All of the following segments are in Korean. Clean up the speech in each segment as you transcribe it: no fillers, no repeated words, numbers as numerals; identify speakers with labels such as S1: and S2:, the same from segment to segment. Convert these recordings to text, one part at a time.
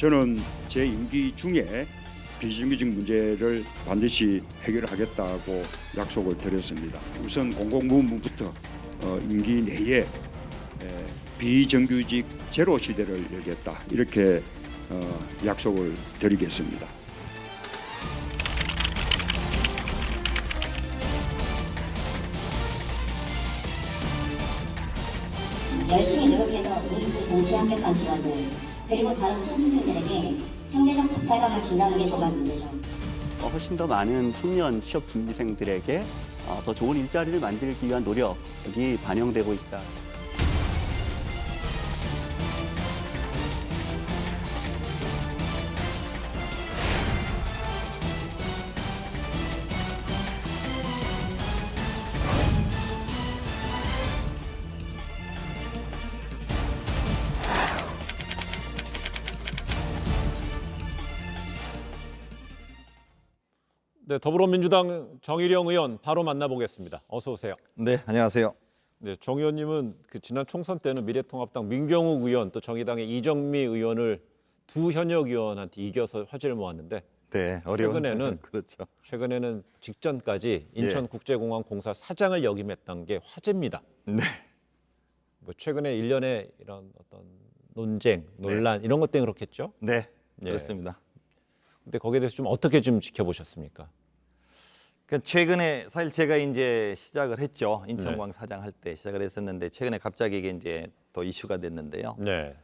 S1: 저는 제 임기 중에 비정규직 문제를 반드시 해결하겠다고 약속을 드렸습니다. 우선 공공부문부터 임기 내에 비정규직 제로 시대를 열겠다 이렇게 약속을 드리겠습니다.
S2: 열심히 노력해서 이 동시에 합격한 직원들 그리고 다른 신입생들에게 상대적 박탈감을 준다는 게 정말 문제죠.
S3: 훨씬 더 많은 청년 취업 준비생들에게 더 좋은 일자리를 만들기 위한 노력이 반영되고 있다.
S4: 네, 더불어민주당 정일영 의원 바로 만나보겠습니다. 어서 오세요.
S5: 네, 안녕하세요.
S4: 네, 정 의원님은 그 지난 총선 때는 미래통합당 민경욱 의원 또 정의당의 이정미 의원을 두 현역 의원한테 이겨서 화제를 모았는데
S5: 네, 어려운
S4: 최근에는
S5: 그렇죠.
S4: 최근에는 직전까지 인천국제공항 공사 사장을 역임했던 게 화제입니다.
S5: 네,
S4: 뭐 최근에 일련의 이런 어떤 논쟁, 논란 이런 것 때문에 그렇겠죠?
S5: 네,
S4: 예.
S5: 그렇습니다.
S4: 근데 거기에 대해서 좀 어떻게 좀 지켜보셨습니까?
S5: 최근에 사실 제가 이제 시작을 했죠. 인천공항 사장 할 때 시작을 했었는데 최근에 갑자기 이게 이제 더 이슈가 됐는데요.
S4: 네.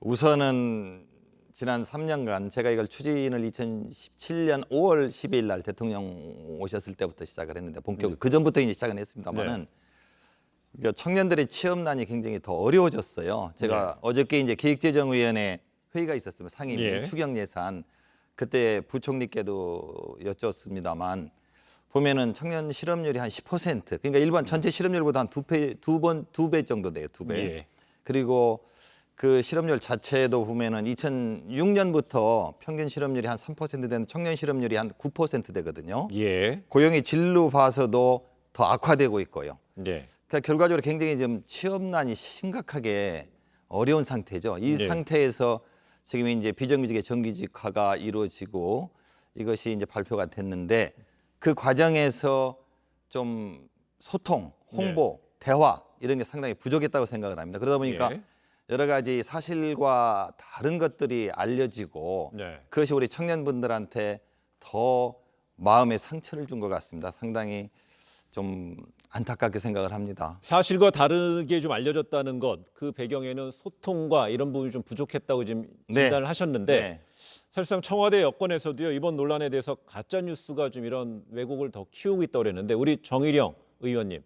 S5: 우선은 지난 3년간 제가 이걸 추진을 2017년 5월 12일 날 대통령 오셨을 때부터 시작을 했는데 본격적으로 그 전부터 이제 시작은 했습니다만은 청년들의 취업난이 굉장히 더 어려워졌어요. 제가 어저께 이제 기획재정위원회 회의가 있었습니다. 상임위 추경 예산 그때 부총리께도 여쭙습니다만 보면은 청년 실업률이 한 10% 그러니까 일반 전체 실업률보다 한 두 배 정도 돼요. 두 배.
S4: 예.
S5: 그리고 그 실업률 자체도 보면은 2006년부터 평균 실업률이 한 3% 되는 청년 실업률이 한 9% 되거든요.
S4: 예.
S5: 고용의 질로 봐서도 더 악화되고 있고요.
S4: 예.
S5: 그러니까 결과적으로 굉장히 좀 취업난이 심각하게 어려운 상태죠. 이 상태에서 지금 이제 비정규직의 정규직화가 이루어지고 이것이 이제 발표가 됐는데 그 과정에서 좀 소통, 홍보, 대화 이런 게 상당히 부족했다고 생각을 합니다. 그러다 보니까 여러 가지 사실과 다른 것들이 알려지고 그것이 우리 청년분들한테 더 마음의 상처를 준 것 같습니다. 상당히 좀 안타깝게 생각을 합니다.
S4: 사실과 다르게 좀 알려졌다는 것, 그 배경에는 소통과 이런 부분이 좀 부족했다고 지금 진단을 하셨는데 사실상 청와대 여권에서도요 이번 논란에 대해서 가짜 뉴스가 좀 이런 왜곡을 더 키우고 있다고 그랬는데 우리 정일영 의원님,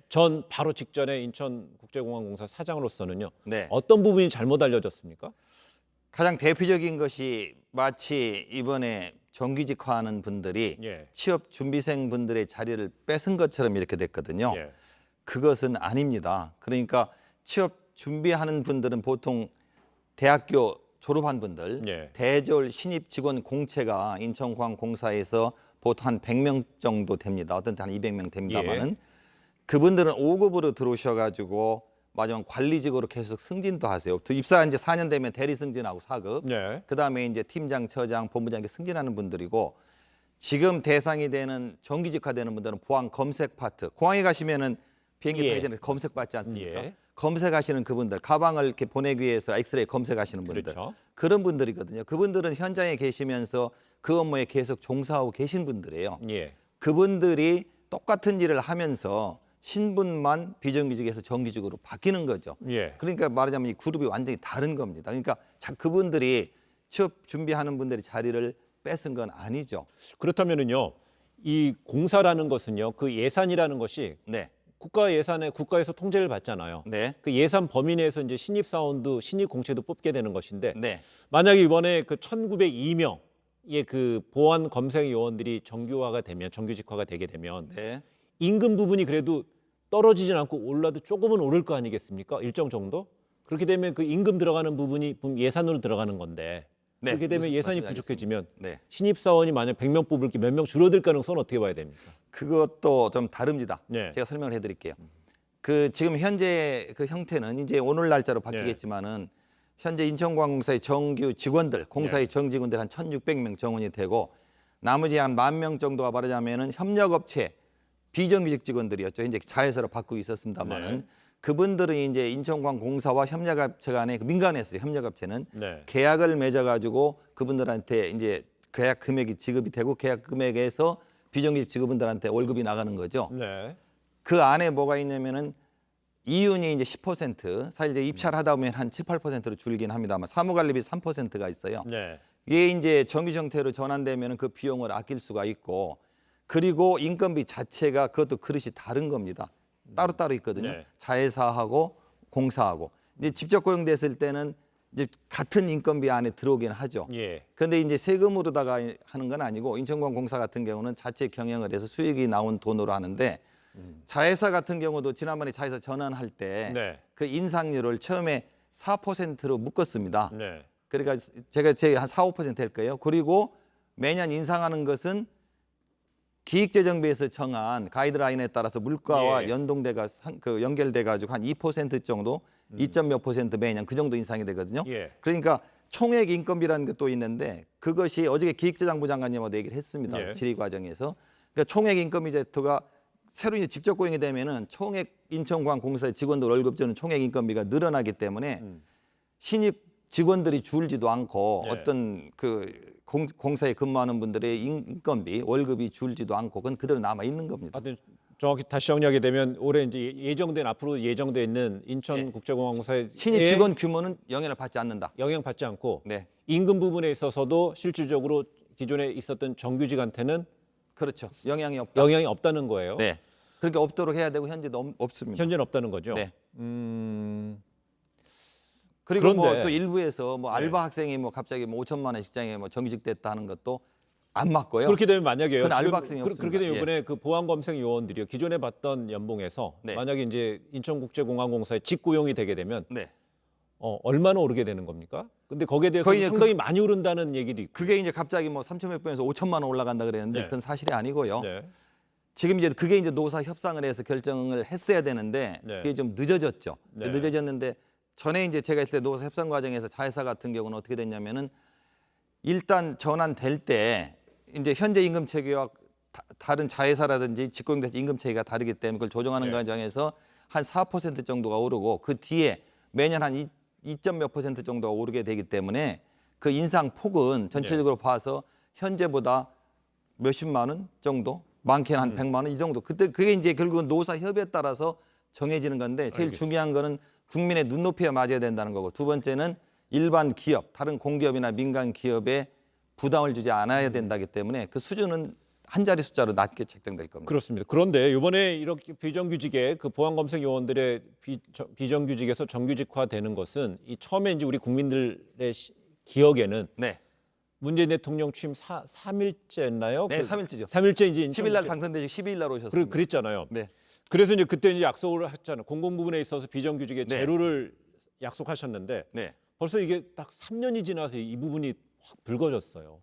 S4: 전 바로 직전에 인천국제공항공사 사장으로서는요 어떤 부분이 잘못 알려졌습니까?
S5: 가장 대표적인 것이 마치 이번에 정규직화하는 분들이 취업 준비생 분들의 자리를 뺏은 것처럼 이렇게 됐거든요. 그것은 아닙니다. 그러니까 취업 준비하는 분들은 보통 대학교 졸업한 분들, 대졸 신입 직원 공채가 인천공항 공사에서 보통 한 100명 정도 됩니다. 어떤 때 한 200명 됩니다만은 그분들은 5급으로 들어오셔가지고 마지막 관리직으로 계속 승진도 하세요. 입사한 지 4년 되면 대리 승진하고 4급. 그다음에 이제 팀장, 처장, 본부장 이렇게 승진하는 분들이고 지금 대상이 되는 정규직화되는 분들은 보안 검색 파트. 공항에 가시면은 비행기 타기 전에 검색받지 않습니까? 검색하시는 그분들, 가방을 이렇게 보내기 위해서 엑스레이 검색하시는 분들. 그런 분들이거든요. 그분들은 현장에 계시면서 그 업무에 계속 종사하고 계신 분들이에요. 그분들이 똑같은 일을 하면서 신분만 비정규직에서 정규직으로 바뀌는 거죠. 그러니까 말하자면 이 그룹이 완전히 다른 겁니다. 그러니까 그분들이 취업 준비하는 분들이 자리를 뺏은 건 아니죠.
S4: 그렇다면은요, 이 공사라는 것은요, 그 예산이라는 것이 국가 예산에 국가에서 통제를 받잖아요. 그 예산 범위 내에서 이제 신입 사원도 신입 공채도 뽑게 되는 것인데 만약에 이번에 그 1,902명의 그 보안 검색 요원들이 정규화가 되면 정규직화가 되게 되면 임금 부분이 그래도 떨어지진 않고 올라도 조금은 오를 거 아니겠습니까? 일정 정도? 그렇게 되면 그 임금 들어가는 부분이 예산으로 들어가는 건데 그렇게 되면 예산이 부족해지면 신입사원이 만약 100명 뽑을 게 몇 명 줄어들 가능성은 어떻게 봐야 됩니까?
S5: 그것도 좀 다릅니다. 제가 설명을 해드릴게요. 그 지금 현재 그 형태는 이제 오늘 날짜로 바뀌겠지만은 현재 인천공항공사의 정규 직원들, 공사의 정직원들 한 1,600명 정원이 되고 나머지 한 10,000명 정도가 말하자면은 협력업체 비정규직 직원들이었죠. 이제 자회사로 바꾸고 있었습니다만은 그분들은 이제 인천공항공사와 협력업체 간에 민간에서 협력업체는 계약을 맺어가지고 그분들한테 이제 계약 금액이 지급이 되고 계약 금액에서 비정규직 직원들한테 월급이 나가는 거죠. 그 안에 뭐가 있냐면은 이윤이 이제 10%, 사실 이제 입찰 하다 보면 한 7, 8%로 줄긴 합니다만 사무관리비 3%가 있어요. 이게 이제 정규 형태로 전환되면 그 비용을 아낄 수가 있고 그리고 인건비 자체가 그것도 그릇이 다른 겁니다. 따로따로 있거든요. 자회사하고 공사하고. 이제 직접 고용됐을 때는 이제 같은 인건비 안에 들어오긴 하죠. 그런데 이제 세금으로다가 하는 건 아니고 인천공항공사 같은 경우는 자체 경영을 해서 수익이 나온 돈으로 하는데 자회사 같은 경우도 지난번에 자회사 전환할 때 그 인상률을 처음에 4%로 묶었습니다. 그러니까 제 한 4, 5%일 거예요. 그리고 매년 인상하는 것은 기획재정부에서 정한 가이드라인에 따라서 물가와 연동돼가 연결돼 가지고 한 2% 정도, 2몇 % 매년 그 정도 인상이 되거든요. 그러니까 총액 인건비라는 것도 있는데 그것이 어저께 기획재정부 장관님하고 얘기를 했습니다. 질의 과정에서. 그러니까 총액 인건비 제도가 새로 이제 직접 고용이 되면은 총액 인천공항공사의 직원들 월급 주는 총액 인건비가 늘어나기 때문에 신입 직원들이 줄지도 않고 어떤 그 공사에 근무하는 분들의 인건비 월급이 줄지도 않고 그건 그대로 남아 있는 겁니다.
S4: 하여튼 정확히 다시 정리하게 되면 올해 이제 앞으로 예정돼 있는 인천국제공항공사의
S5: 신입 직원 규모는 영향을 받지 않는다.
S4: 영향받지 않고 임금 부분에 있어서도 실질적으로 기존에 있었던 정규직한테는
S5: 그렇죠. 영향이 없다.
S4: 영향이 없다는 거예요.
S5: 그렇게 없도록 해야 되고 현재도 없습니다.
S4: 현재는 없다는 거죠.
S5: 그리고 뭐 또 일부에서 뭐 알바 학생이 뭐 갑자기 뭐 5천만 원 시장에 뭐 정규직 됐다 하는 것도 안 맞고요.
S4: 그렇게 되면 만약에요.
S5: 그건 알바 학생이 없습니다.
S4: 그렇게 되면 이번에 그 보안검색 요원들이요. 기존에 받던 연봉에서 만약에 이제 인천국제공항공사에 직고용이 되게 되면 얼마나 오르게 되는 겁니까? 근데 거기에 대해서 상당히 많이 오른다는 얘기도 있고.
S5: 그게 이제 갑자기 뭐 3,100번에서 5천만 원 올라간다 그랬는데 그건 사실이 아니고요. 지금 이제 그게 이제 노사 협상을 해서 결정을 했어야 되는데 그게 좀 늦어졌죠. 늦어졌는데 전에 이제 제가 있을 때 노사 협상 과정에서 자회사 같은 경우는 어떻게 됐냐면은 일단 전환될 때 이제 현재 임금 체계와 다른 자회사라든지 직고용자 임금 체계가 다르기 때문에 그걸 조정하는 과정에서 한 4% 정도가 오르고 그 뒤에 매년 한 2몇 % 정도가 오르게 되기 때문에 그 인상 폭은 전체적으로 봐서 현재보다 몇십만 원 정도, 많게는 한 100만 원 이 정도. 그게 이제 결국은 노사 협의에 따라서 정해지는 건데 제일 중요한 거는 국민의 눈높이에 맞아야 된다는 거고 두 번째는 일반 기업, 다른 공기업이나 민간 기업에 부담을 주지 않아야 된다기 때문에 그 수준은 한 자리 숫자로 낮게 책정될 겁니다.
S4: 그렇습니다. 그런데 이번에 이렇게 비정규직의 그 보안검색 요원들의 비정규직에서 정규직화되는 것은 이 처음에 이제 우리 국민들의 기억에는 문재인 대통령 취임 3일째였나요?
S5: 네, 3일째죠.
S4: 3일째 이제
S5: 10일 날 당선되시고 12일 날 오셨습니다.
S4: 그랬잖아요. 그래서 이제 그때 이제 약속을 했잖아요. 공공 부분에 있어서 비정규직의 제로를 약속하셨는데 벌써 이게 딱 3년이 지나서 이 부분이 확 붉어졌어요.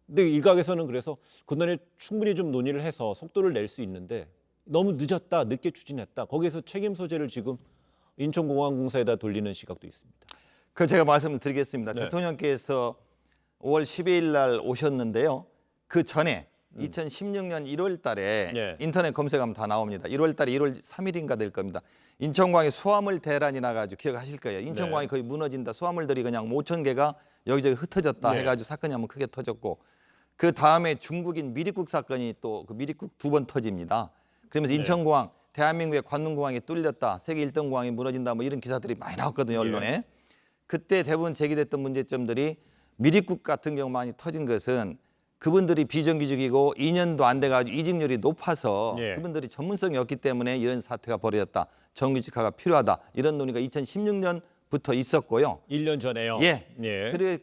S4: 근데 일각에서는 그래서 그동안에 충분히 좀 논의를 해서 속도를 낼 수 있는데 너무 늦었다, 늦게 추진했다. 거기에서 책임 소재를 지금 인천공항공사에다 돌리는 시각도 있습니다.
S5: 그 제가 말씀을 드리겠습니다. 대통령께서 5월 12일 날 오셨는데요. 그 전에 2016년 1월 달에 인터넷 검색하면 다 나옵니다. 1월 달에 1월 3일인가 될 겁니다. 인천공항에 수화물 대란이 나가지고 기억하실 거예요. 인천공항이 거의 무너진다. 수화물들이 그냥 5천 개가 여기저기 흩어졌다 해가지고 사건이 한번 크게 터졌고 그 다음에 중국인 미리국 사건이 또 그 미리국 2번 터집니다. 그러면서 인천공항, 대한민국의 관문공항이 뚫렸다. 세계 1등 공항이 무너진다. 뭐 이런 기사들이 많이 나왔거든요. 언론에. 그때 대부분 제기됐던 문제점들이 미리국 같은 경우 많이 터진 것은 그분들이 비정규직이고 2년도 안 돼가지고 이직률이 높아서 그분들이 전문성이 없기 때문에 이런 사태가 벌어졌다. 정규직화가 필요하다. 이런 논의가 2016년부터 있었고요.
S4: 1년 전에요.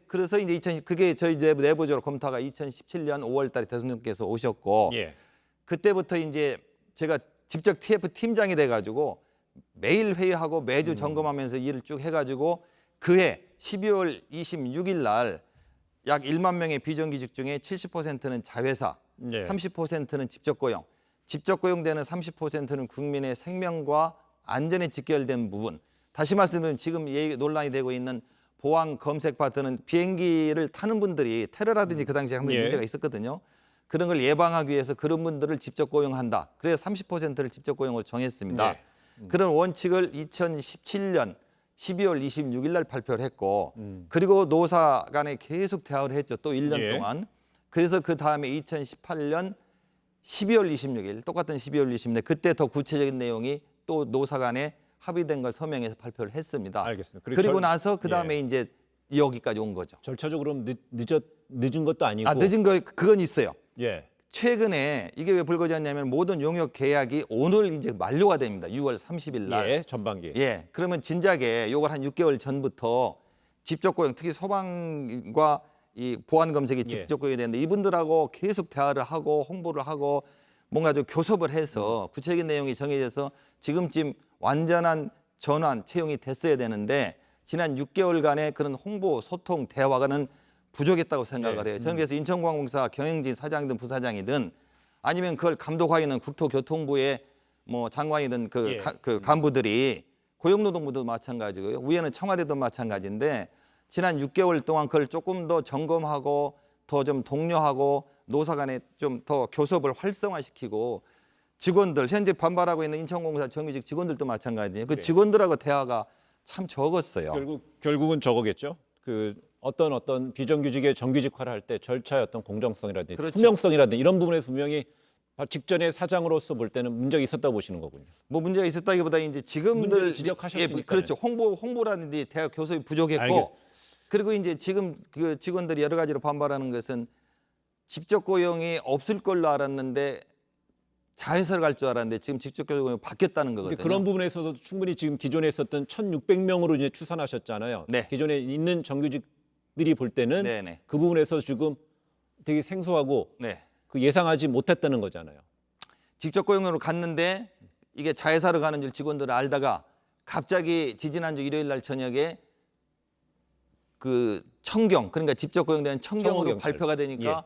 S5: 그래서 이제 그게 저희 내부적으로 검토가 2017년 5월달에 대통령께서 오셨고 그때부터 이제 제가 직접 TF 팀장이 돼가지고 매일 회의하고 매주 점검하면서 일을 쭉 해가지고 그해 12월 26일 날 약 1만 명의 비정규직 중에 70%는 자회사, 30%는 직접 고용. 직접 고용되는 30%는 국민의 생명과 안전에 직결된 부분. 다시 말씀드리면 지금 논란이 되고 있는 보안 검색 받는 비행기를 타는 분들이 테러라든지 그 당시에 상당히
S4: 예.
S5: 문제가 있었거든요. 그런 걸 예방하기 위해서 그런 분들을 직접 고용한다. 그래서 30%를 직접 고용으로 정했습니다.
S4: 예.
S5: 그런 원칙을 2017년 12월 26일 날 발표를 했고 그리고 노사 간에 계속 대화를 했죠. 또 1년
S4: 예.
S5: 동안. 그래서 그 다음에 2018년 12월 26일 똑같은 12월 26일 그때 더 구체적인 내용이 또 노사 간에 합의된 걸 서명해서 발표를 했습니다.
S4: 알겠습니다.
S5: 그리고 나서 그 다음에 이제 여기까지 온 거죠.
S4: 절차적으로 늦은 것도 아니고.
S5: 늦은 거 그건 있어요.
S4: 예.
S5: 최근에 이게 왜 불거졌냐면 모든 용역 계약이 오늘 이제 만료가 됩니다. 6월 30일 날.
S4: 예, 전반기.
S5: 예. 그러면 진작에 요걸 한 6개월 전부터 직접 고용, 특히 소방과 이 보안 검색이 직접 고용이 되는데 이분들하고 계속 대화를 하고 홍보를 하고 뭔가 좀 교섭을 해서 구체적인 내용이 정해져서 지금쯤 완전한 전환 채용이 됐어야 되는데 지난 6개월간의 그런 홍보, 소통, 대화가는 부족했다고 생각을 해요. 저는 그래서 인천공항공사 경영진 사장이든 부사장이든 아니면 그걸 감독하고 있는 국토교통부의 뭐 장관이든 그 간부들이 고용노동부도 마찬가지고요. 위에는 청와대도 마찬가지인데 지난 6개월 동안 그걸 조금 더 점검하고 더 좀 독려하고 노사 간에 좀 더 교섭을 활성화시키고 직원들 현재 반발하고 있는 인천공사 정규직 직원들도 마찬가지예요. 그 직원들하고 대화가 참 적었어요.
S4: 결국은 저거겠죠. 그 어떤 비정규직의 정규직화를 할 때 절차의 어떤 공정성이라든지
S5: 그렇죠.
S4: 투명성이라든지 이런 부분에서 분명히 직전에 사장으로서 볼 때는 문제가 있었다고 보시는 거군요.
S5: 뭐 문제가 있었다기보다 이제 지금들
S4: 문제를 지적하셨으니까요.
S5: 그렇죠. 홍보라든지 대화 교섭이 부족했고
S4: 알겠습니다.
S5: 그리고 이제 지금 그 직원들이 여러 가지로 반발하는 것은 직접 고용이 없을 걸로 알았는데 자회사를 갈 줄 알았는데 지금 직접 고용이 바뀌었다는 거거든요.
S4: 그런 부분에 있어서 충분히 지금 기존에 있었던 1,600명으로 이제 추산하셨잖아요.
S5: 네.
S4: 기존에 있는 정규직들이 볼 때는
S5: 네네.
S4: 그 부분에서 지금 되게 생소하고
S5: 네.
S4: 그 예상하지 못했다는 거잖아요.
S5: 직접 고용으로 갔는데 이게 자회사로 가는 줄 직원들을 알다가 갑자기 지지난주 일요일 날 저녁에 그 청경 그러니까 직접 고용되는 청경으로
S4: 청호경찰.
S5: 발표가 되니까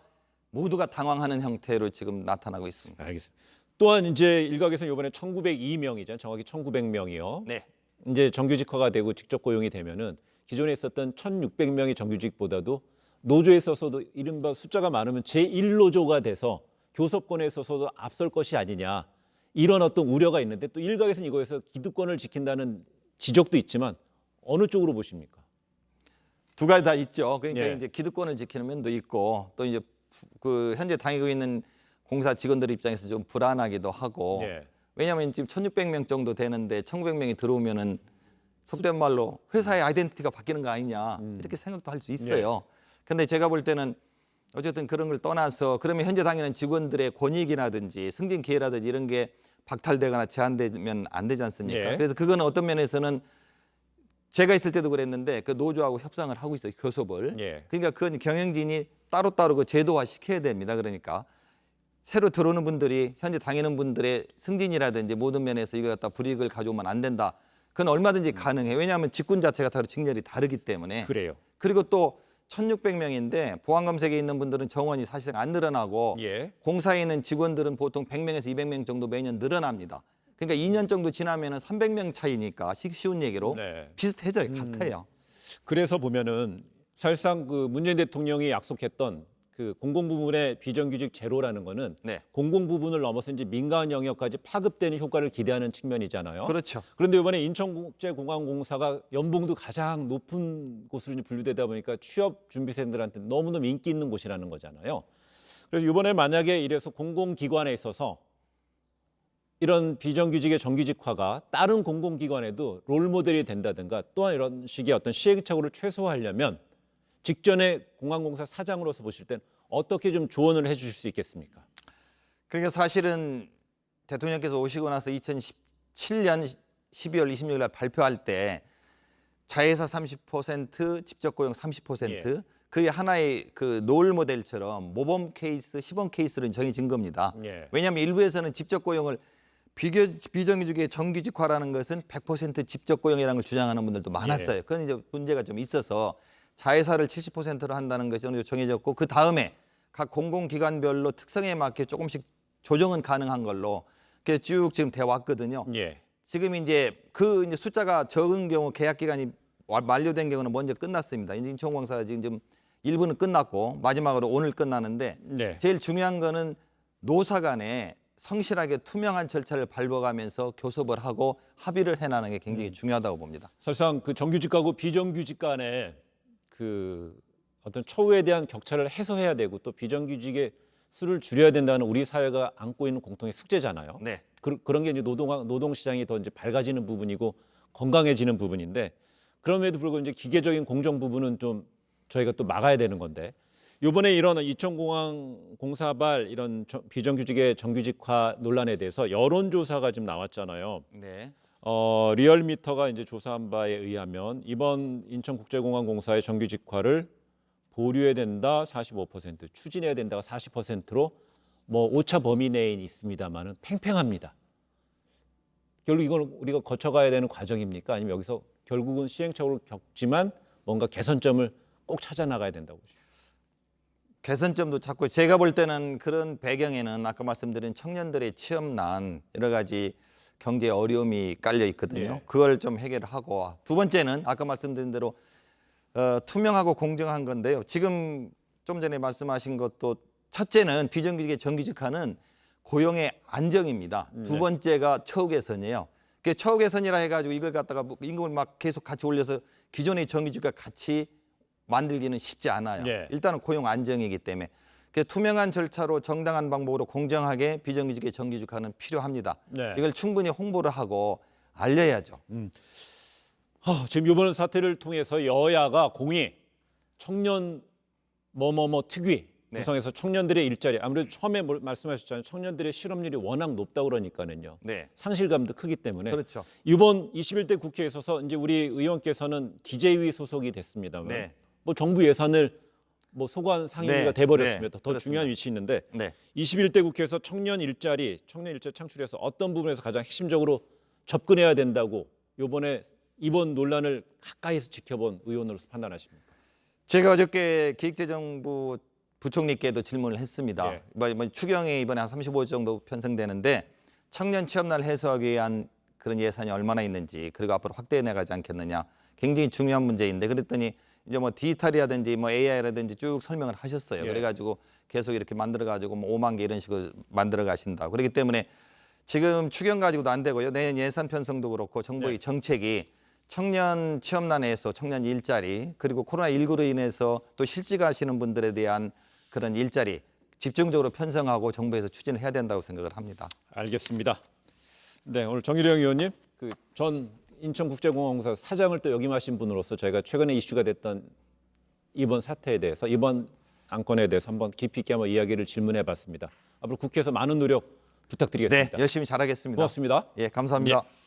S5: 모두가 당황하는 형태로 지금 나타나고 있습니다.
S4: 알겠습니다. 또한 이제 일각에서는 이번에 1,902명이죠. 정확히 1,900명이요.
S5: 네.
S4: 이제 정규직화가 되고 직접 고용이 되면은 기존에 있었던 1,600명의 정규직보다도 노조에 있어서도 이른바 숫자가 많으면 제1노조가 돼서 교섭권에 있어서도 앞설 것이 아니냐 이런 어떤 우려가 있는데 또 일각에서는 이거에서 기득권을 지킨다는 지적도 있지만 어느 쪽으로 보십니까?
S5: 두 가지 다 있죠. 그러니까
S4: 예.
S5: 이제 기득권을 지키는 면도 있고 또 이제 그 현재 다니고 있는 공사 직원들 입장에서 좀 불안하기도 하고
S4: 예.
S5: 왜냐하면 지금 1,600명 정도 되는데 1,900명이 들어오면은 속된 말로 회사의 아이덴티티가 바뀌는 거 아니냐 이렇게 생각도 할 수 있어요. 근데 제가 볼 때는 어쨌든 그런 걸 떠나서 그러면 현재 다니는 직원들의 권익이라든지 승진 기회라든지 이런 게 박탈되거나 제한되면 안 되지 않습니까?
S4: 예.
S5: 그래서 그거는 어떤 면에서는 제가 있을 때도 그랬는데 그 노조하고 협상을 하고 있어요. 교섭을.
S4: 예.
S5: 그러니까 그건 경영진이 따로따로 그 제도화 시켜야 됩니다. 그러니까 새로 들어오는 분들이 현재 다니는 분들의 승진이라든지 모든 면에서 이걸 갖다 불이익을 가져오면 안 된다. 그건 얼마든지 가능해요. 왜냐하면 직군 자체가 다르고 직렬이 다르기 때문에.
S4: 그래요.
S5: 그리고 또 1,600명인데 보안 검색에 있는 분들은 정원이 사실상 안 늘어나고
S4: 예.
S5: 공사에 있는 직원들은 보통 100명에서 200명 정도 매년 늘어납니다. 그러니까 2년 정도 지나면은 300명 차이니까 쉬운 얘기로
S4: 네.
S5: 비슷해져요. 같아요.
S4: 그래서 보면은 사실상 그 문재인 대통령이 약속했던 그 공공 부문의 비정규직 제로라는 거는
S5: 네.
S4: 공공 부분을 넘어서 이제 민간 영역까지 파급되는 효과를 기대하는 측면이잖아요.
S5: 그렇죠.
S4: 그런데 이번에 인천국제공항공사가 연봉도 가장 높은 곳으로 이제 분류되다 보니까 취업 준비생들한테 너무너무 인기 있는 곳이라는 거잖아요. 그래서 이번에 만약에 이래서 공공기관에 있어서 이런 비정규직의 정규직화가 다른 공공기관에도 롤모델이 된다든가 또한 이런 식의 어떤 시행착오를 최소화하려면 직전에 공항공사 사장으로서 보실 땐 어떻게 좀 조언을 해주실 수 있겠습니까?
S5: 그러니까 사실은 대통령께서 오시고 나서 2017년 12월 26일 날 발표할 때 자회사 30%, 직접 고용 30% 그게 하나의 그 롤 모델처럼 모범 케이스, 시범 케이스로 정해진 겁니다. 왜냐하면 일부에서는 직접 고용을 비정규직의 정규직화라는 것은 100% 직접 고용이라는 걸 주장하는 분들도 많았어요. 그건 이제 문제가 좀 있어서 자회사를 70%로 한다는 것이 어느 정도 정해졌고 그 다음에 각 공공기관별로 특성에 맞게 조금씩 조정은 가능한 걸로 쭉 지금 돼 왔거든요. 지금 이제 그 이제 숫자가 적은 경우 계약 기간이 만료된 경우는 먼저 끝났습니다. 인천공사가 지금 일부는 끝났고 마지막으로 오늘 끝나는데
S4: 네.
S5: 제일 중요한 거는 노사 간에 성실하게 투명한 절차를 밟아가면서 교섭을 하고 합의를 해나가는 게 굉장히 중요하다고 봅니다.
S4: 사실상 그 정규직하고 비정규직 간에 그 어떤 처우에 대한 격차를 해소해야 되고 또 비정규직의 수를 줄여야 된다는 우리 사회가 안고 있는 공통의 숙제잖아요.
S5: 네.
S4: 그런 게 이제 노동 시장이 더 이제 밝아지는 부분이고 건강해지는 부분인데 그럼에도 불구하고 이제 기계적인 공정 부분은 좀 저희가 또 막아야 되는 건데 이번에 이런 이천공항 공사발 이런 비정규직의 정규직화 논란에 대해서 여론조사가 지금 나왔잖아요.
S5: 네.
S4: 리얼미터가 이제 조사한 바에 의하면 이번 인천국제공항공사의 정규직화를 보류해야 된다 45%, 추진해야 된다가 40%로 뭐 오차 범위 내에 있습니다만은 팽팽합니다. 결국 이건 우리가 거쳐가야 되는 과정입니까? 아니면 여기서 결국은 시행착오를 겪지만 뭔가 개선점을 꼭 찾아 나가야 된다고 보십니까?
S5: 개선점도 찾고 제가 볼 때는 그런 배경에는 아까 말씀드린 청년들의 취업난 여러 가지 경제 어려움이 깔려 있거든요.
S4: 네.
S5: 그걸 좀 해결하고 두 번째는 아까 말씀드린 대로 투명하고 공정한 건데요. 지금 좀 전에 말씀하신 것도 첫째는 비정규직의 정규직화는 고용의 안정입니다. 두 번째가 처우 개선이에요. 그 처우 개선이라 해가지고 이걸 갖다가 임금을 막 계속 같이 올려서 기존의 정규직과 같이 만들기는 쉽지 않아요.
S4: 네.
S5: 일단은 고용 안정이기 때문에 그 투명한 절차로 정당한 방법으로 공정하게 비정규직의 정규직화는 필요합니다.
S4: 네.
S5: 이걸 충분히 홍보를 하고 알려야죠.
S4: 지금 이번 사태를 통해서 여야가 공히 청년 뭐뭐뭐 특위
S5: 네.
S4: 구성해서 청년들의 일자리 아무래도 처음에 말씀하셨잖아요. 청년들의 실업률이 워낙 높다 그러니까는요.
S5: 네.
S4: 상실감도 크기 때문에
S5: 그렇죠.
S4: 이번 21대 국회에 있어서 이제 우리 의원께서는 기재위 소속이 됐습니다만
S5: 네.
S4: 뭐 정부 예산을 뭐 소관 상임위가
S5: 네.
S4: 돼버렸습니다.
S5: 네.
S4: 더
S5: 그렇습니다.
S4: 중요한 위치에 있는데
S5: 네.
S4: 21대 국회에서 청년 일자리 창출해서 어떤 부분에서 가장 핵심적으로 접근해야 된다고 이번 논란을 가까이서 지켜본 의원으로서 판단하십니까?
S5: 제가 어저께 기획재정부 부총리께도 질문을 했습니다.
S4: 예.
S5: 뭐 추경이 이번에 한 35조 정도 편성되는데 청년 취업난을 해소하기 위한 그런 예산이 얼마나 있는지 그리고 앞으로 확대해 나가지 않겠느냐 굉장히 중요한 문제인데 그랬더니 이제 뭐 디지털이라든지 뭐 AI라든지 쭉 설명을 하셨어요.
S4: 예.
S5: 그래가지고 계속 이렇게 만들어가지고 뭐 5만 개 이런 식으로 만들어 가신다. 그렇기 때문에 지금 추경 가지고도 안 되고요. 내년 예산 편성도 그렇고 정부의 정책이 청년 취업난에서 청년 일자리 그리고 코로나19로 인해서 또 실직 하시는 분들에 대한 그런 일자리 집중적으로 편성하고 정부에서 추진을 해야 된다고 생각을 합니다.
S4: 알겠습니다. 네, 오늘 정일영 의원님, 그 전 인천국제공항공사 사장을 또 역임하신 분으로서 저희가 최근에 이슈가 됐던 이번 사태에 대해서 이번 안건에 대해서 한번 깊이 있게 한번 이야기를 질문해봤습니다. 앞으로 국회에서 많은 노력 부탁드리겠습니다.
S5: 네, 열심히 잘하겠습니다.
S4: 고맙습니다.
S5: 예, 감사합니다.
S4: 예.